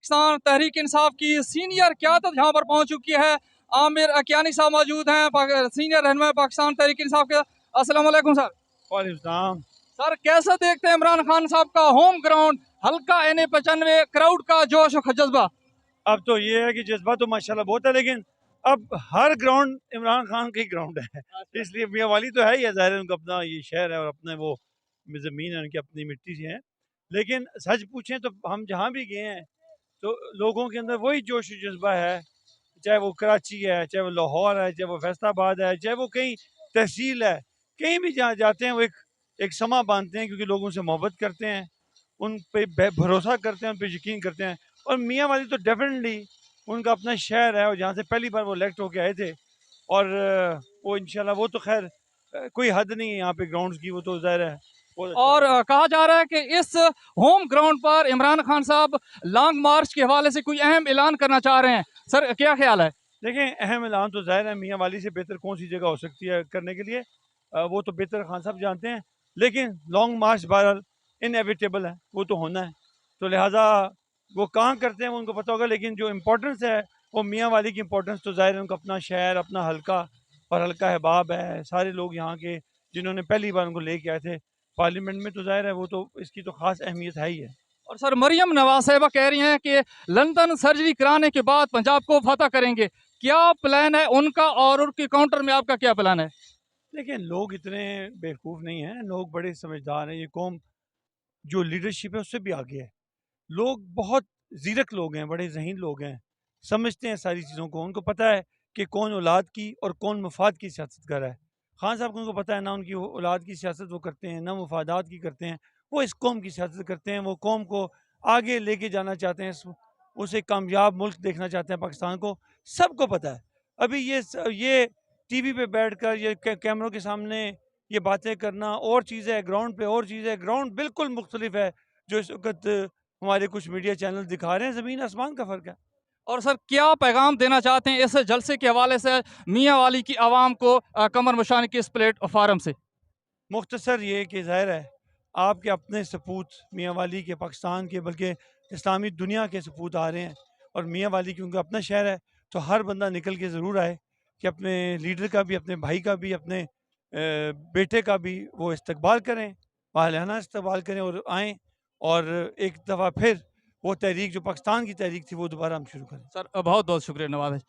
पाकिस्तान तहरीक इंसाफ की सीनियर क़यादत यहाँ पर पहुँच चुकी है। आमिर अकियानी साहब मौजूद हैं, सीनियर रहनुमा पाकिस्तान तहरीक इंसाफ के। अस्सलाम वालेकुम सर। वालेकुम। सर कैसा देखते हैं इमरान खान साहब का होम ग्राउंड हल्का NA 95 क्राउड का जोश और जज्बा? अब तो ये है कि जज्बा तो माशाल्लाह बहुत है, लेकिन अब हर ग्राउंड इमरान खान का ही ग्राउंड है। इसलिए मियाँ वाली तो है ही है, ज़ाहिर है उनका अपना ये शहर है और अपने वो ज़मीन है, उनकी अपनी मिट्टी से है। लेकिन सच पूछें तो हम जहाँ भी गए हैं तो लोगों के अंदर वही जोश और जज्बा है, चाहे वो कराची है, चाहे वो लाहौर है, चाहे वो फैसलाबाद है, चाहे वो कहीं तहसील है, कहीं भी जहाँ जाते हैं वो एक समा बांधते हैं, क्योंकि लोग उनसे मोहब्बत करते हैं, उन पे भरोसा करते हैं, उन पे यकीन करते हैं। और मियाँ वाली तो डेफिनेटली उनका अपना शहर है, और जहाँ से पहली बार वो इलेक्ट होके आए थे, और वो इंशाल्लाह वो तो खैर कोई हद नहीं है यहाँ पे ग्राउंड्स की, वो तो ज़ाहिर है बहुत अच्छा और है। कहा जा रहा है कि इस होम ग्राउंड पर इमरान खान साहब लॉन्ग मार्च के हवाले से कोई अहम ऐलान करना चाह रहे हैं। सर क्या ख्याल है? देखें, अहम ऐलान तो ज़ाहिर है मियाँ वाली से बेहतर कौन सी जगह हो सकती है करने के लिए, वो तो बेहतर खान साहब जानते हैं। लेकिन लॉन्ग मार्च बहरहाल इनएविटेबल है, वो तो होना है, तो लिहाजा वो कहाँ करते हैं वो उनको पता होगा। लेकिन जो इम्पोर्टेंस है वो मियाँ वाली की इम्पोर्टेंस तो ज़ाहिर है उनका अपना शहर, अपना हल्का, और हल्का अहबाब है, सारे लोग यहाँ के जिन्होंने पहली बार उनको लेके आए थे पार्लियामेंट में, तो ज़ाहिर है वो तो इसकी तो ख़ास अहमियत है ही है। और सर मरियम नवाज साहिबा कह रही हैं कि लंदन सर्जरी कराने के बाद पंजाब को फतह करेंगे। क्या प्लान है उनका और उनके काउंटर में आपका क्या प्लान है? देखिए, लोग इतने बेवकूफ़ नहीं हैं, लोग बड़े समझदार हैं। ये कौम जो लीडरशिप है उससे भी आगे है। लोग बहुत ज़ीरक लोग हैं, बड़े ज़हीन लोग हैं, समझते हैं सारी चीज़ों को। उनको पता है कि कौन औलाद की और कौन मफाद की सियासत कर रहा है। खान साहब को उनको पता है ना उनकी औलाद की सियासत वो करते हैं, ना मफादात की करते हैं। वो इस कौम की सियासत करते हैं, वो कौम को आगे लेके जाना चाहते हैं, उसे कामयाब मुल्क देखना चाहते हैं पाकिस्तान को। सबको पता है। अभी ये टीवी पे बैठकर ये कैमरों के सामने ये बातें करना और चीज़ है, ग्राउंड पे और चीज़ है। ग्राउंड बिल्कुल मुख्तलिफ है जो इस वक्त हमारे कुछ मीडिया चैनल दिखा रहे हैं, ज़मीन आसमान का फ़र्क है। और सर क्या पैगाम देना चाहते हैं इस जलसे के हवाले से मियाँ वाली की आवाम को कमर मुशानी की इस प्लेटफार्म से? मुख्तसर ये कि ज़ाहिर है आपके अपने सपूत मियाँ वाली के, पाकिस्तान के, बल्कि इस्लामी दुनिया के सपूत आ रहे हैं, और मियाँ वाली क्योंकि अपना शहर है, तो हर बंदा निकल के ज़रूर आए कि अपने लीडर का भी, अपने भाई का भी, अपने बेटे का भी वो इस्तकबाल करें, वालियाना इस्तकबाल करें, और आएँ, और एक दफ़ा फिर वो तहरीक जो पाकिस्तान की तहरीक थी वो दोबारा हम शुरू करें। सर बहुत बहुत शुक्रिया नवाज।